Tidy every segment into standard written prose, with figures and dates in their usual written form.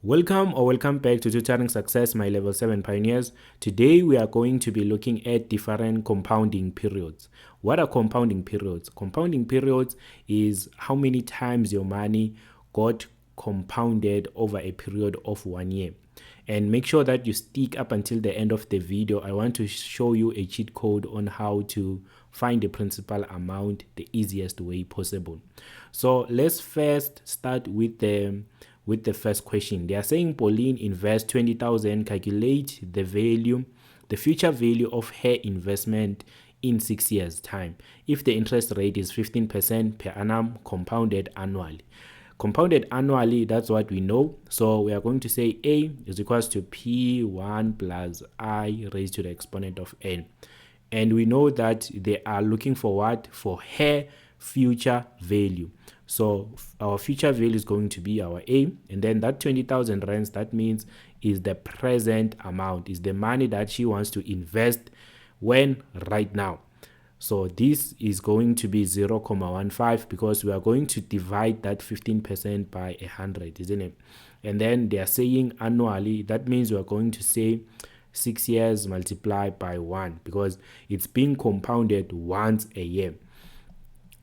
Welcome back to Tutoring Success, my level 7 pioneers. Today we are going to be looking at different compounding periods. What are compounding periods? Compounding periods is how many times your money got compounded over a period of 1 year. And make sure that you stick up until the end of the video. I want to show you a cheat code on how to find the principal amount the easiest way possible. So let's first start with the first question. They are saying Pauline invest 20,000, calculate the future value of her investment in 6 years time if the interest rate is 15% per annum compounded annually. Compounded annually, that's what we know. So we are going to say A is equals to P1 plus I raised to the exponent of n. And we know that they are looking for what? For her future value. So our future value is going to be our A, and then that 20,000 rands, that means is the present amount, is the money that she wants to invest when right now. So this is going to be 0.15 because we are going to divide that 15% by 100, isn't it? And then they are saying annually, that means we are going to say 6 years multiplied by 1 because it's being compounded once a year.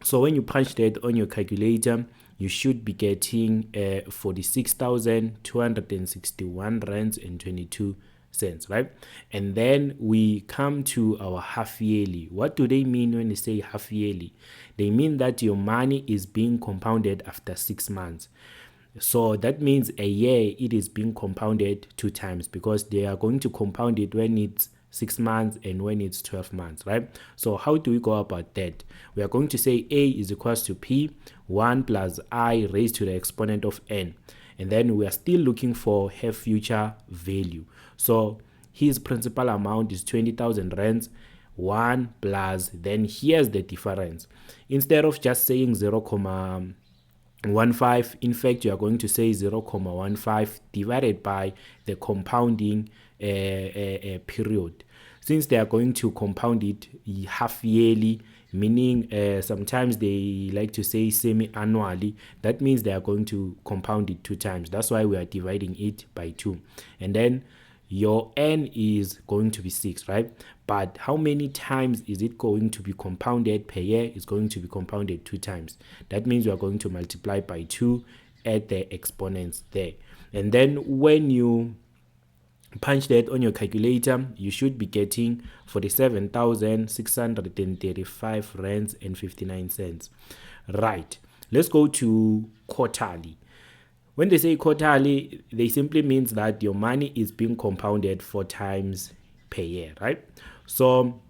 So when you punch that on your calculator, you should be getting 46,261 rands and 22 cents, right? And then we come to our half yearly. What do they mean when they say half yearly? They mean that your money is being compounded after 6 months. So that means a year it is being compounded 2 times because they are going to compound it when it's 6 months and when it's 12 months, right? So how do we go about that? We are going to say A is equals to P1 plus I raised to the exponent of n. And then we are still looking for her future value. So his principal amount is 20,000 rands, 1 plus, then here's the difference. Instead of just saying 0.15, in fact, you are going to say 0.15 divided by the compounding period. Since they are going to compound it half yearly, meaning sometimes they like to say semi-annually, that means they are going to compound it 2 times. That's why we are dividing it by 2. And then your n is going to be 6, right? But how many times is it going to be compounded per year? It's going to be compounded 2 times. That means we are going to multiply by 2 at the exponents there. And then when you punch that on your calculator, you should be getting 47,635 rands and 59 cents. Right. Let's go to quarterly. When they say quarterly, they simply means that your money is being compounded 4 times per year, right? So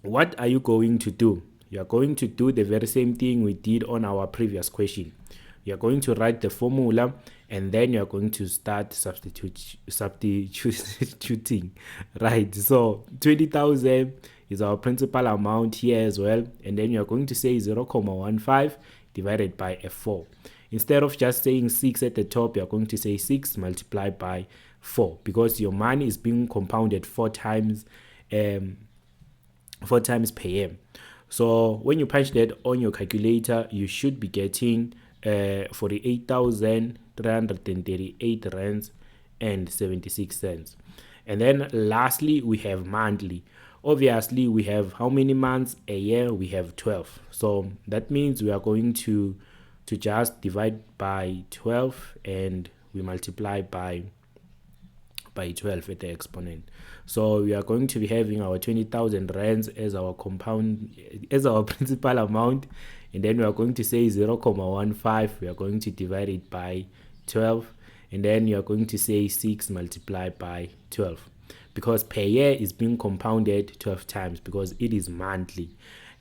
what are you going to do? You are going to do the very same thing we did on our previous question. You are going to write the formula and then you are going to start substituting, right? So 20,000 is our principal amount here as well, and then you are going to say 0.15 divided by a 4. Instead of just saying 6 at the top, you are going to say 6 multiplied by 4 because your money is being compounded 4 times per year. So when you punch that on your calculator, you should be getting 48,338 rands and 76 cents. And then lastly, we have monthly. Obviously, we have how many months a year? We have 12. So that means we are going to just divide by 12 and we multiply by 12 at the exponent. So we are going to be having our 20,000 rands as our principal amount, and then we are going to say 0.15. We are going to divide it by 12, and then you are going to say 6 multiplied by 12 because per year is being compounded 12 times because it is monthly.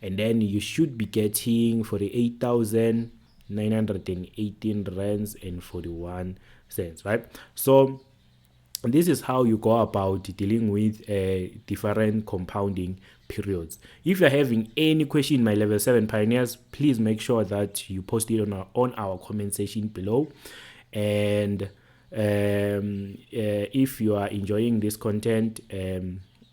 And then you should be getting 48,918 rands and 41 cents, right? So this is how you go about dealing with different compounding periods. If you're having any question, my level 7 pioneers, please make sure that you post it on our comment section below. And if you are enjoying this content,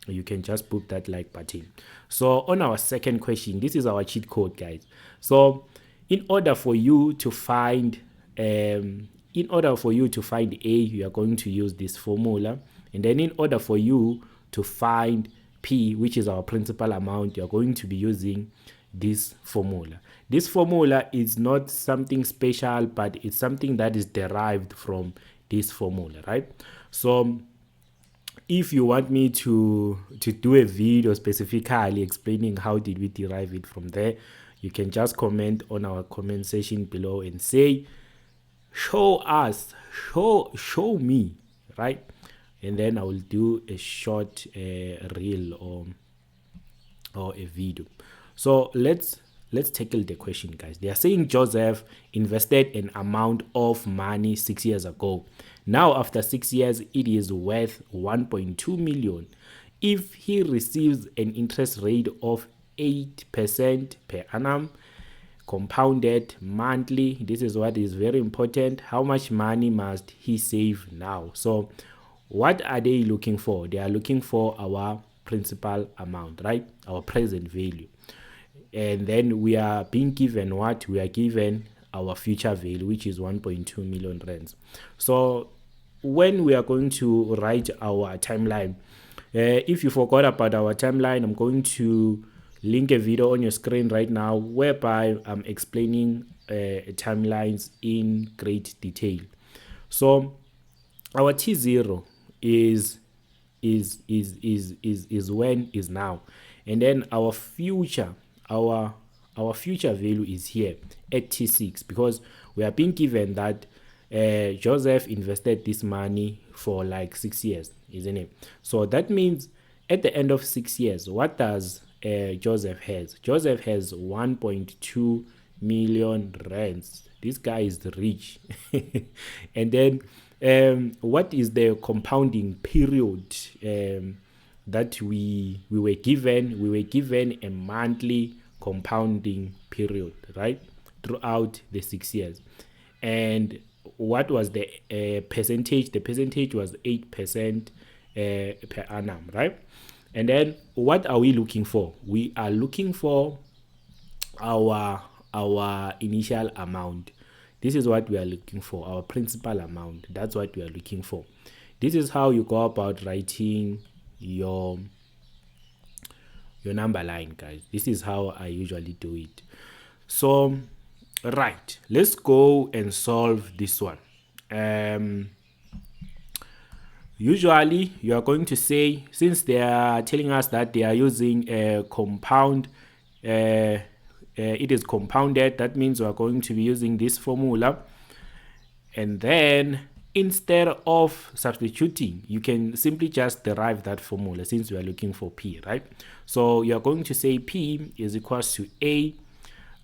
you can just put that like button. So on our second question, this is our cheat code, guys. So in order for you to find in order for you to find A, you are going to use this formula. And then in order for you to find P, which is our principal amount, you're going to be using this formula. This formula is not something special, but it's something that is derived from this formula, right? So if you want me to do a video specifically explaining how did we derive it from there, you can just comment on our comment section below and say, show us, show me, right? And then I will do a short reel or a video. So let's tackle the question, guys. They are saying Joseph invested an amount of money 6 years ago. Now after 6 years, it is worth 1.2 million. If he receives an interest rate of 8% per annum, compounded monthly, this is what is very important. How much money must he save now? So what are they looking for? They are looking for our principal amount, right? Our present value. And then we are being given what? We are given our future value, which is 1.2 million rands. So when we are going to write our timeline, if you forgot about our timeline, I'm going to link a video on your screen right now whereby I'm explaining timelines in great detail. So our T0 is when is now, and then our future value is here at T6, because we are being given that Joseph invested this money for like 6 years, isn't it? So that means at the end of 6 years, what does Joseph has? Joseph has 1.2 million rands. This guy is rich. And then what is the compounding period that we were given? We were given a monthly compounding period, right, throughout the 6 years. And what was the percentage? The percentage was 8% per annum, right? And then what are we looking for? We are looking for our initial amount. This is what we are looking for, our principal amount. That's what we are looking for. This is how you go about writing your number line, guys. This is how I usually do it. So right, let's go and solve this one. Usually you are going to say, since they are telling us that they are using a compound, it is compounded, that means we are going to be using this formula. And then instead of substituting, you can simply just derive that formula, since we are looking for P, right? So you are going to say P is equals to A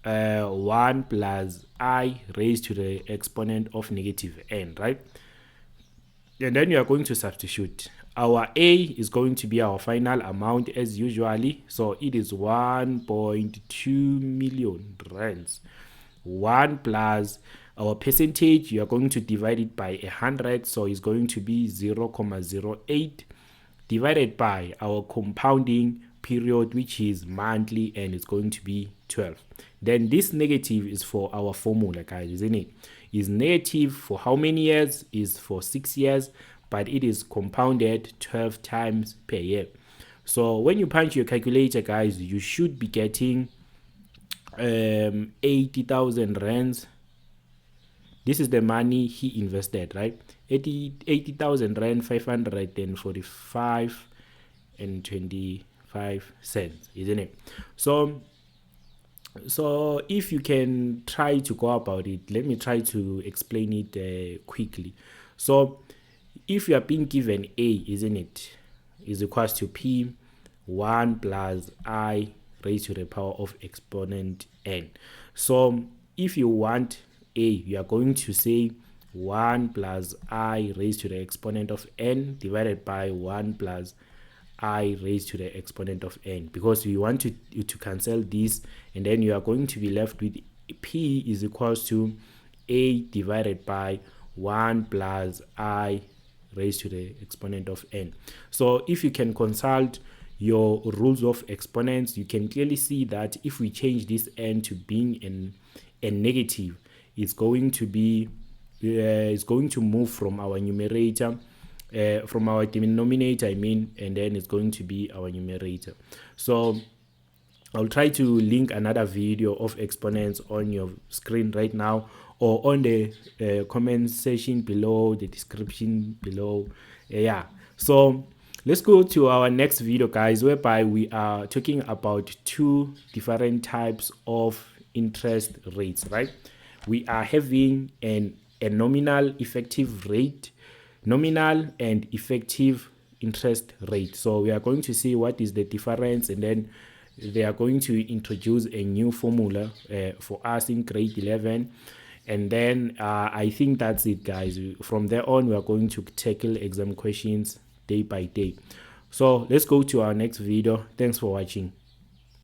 1 plus I raised to the exponent of negative n, right? And then you are going to substitute. Our A is going to be our final amount as usually. So it is 1.2 million rands. 1 plus our percentage, you are going to divide it by 100. So it's going to be 0.08 divided by our compounding period, which is monthly, and it's going to be 12. Then this negative is for our formula, guys, isn't it? Is negative for how many years? Is for 6 years, but it is compounded 12 times per year. So when you punch your calculator, guys, you should be getting 80,000 rands. This is the money he invested, right? 80,000 rand, 545 and 25 cents, isn't it? So if you can try to go about it, let me try to explain it quickly. So if you are being given A, isn't it, is equals to P 1 plus I raised to the power of exponent n. So if you want A, you are going to say 1 plus I raised to the exponent of n divided by 1 plus I raised to the exponent of n, because we want to cancel this, and then you are going to be left with P is equals to A divided by 1 plus I raised to the exponent of n. So if you can consult your rules of exponents, you can clearly see that if we change this n to being a negative, it's going to be is going to move from our numerator, from our denominator, I mean, and then it's going to be our numerator. So I'll try to link another video of exponents on your screen right now, or on the comment section below, the description below. Yeah, so let's go to our next video, guys, whereby we are talking about two different types of interest rates, right? We are having a nominal effective rate, nominal and effective interest rate. So we are going to see what is the difference, and then they are going to introduce a new formula for us in grade 11. And then I think that's it, guys. From there on, we are going to tackle exam questions day by day. So let's go to our next video. Thanks for watching.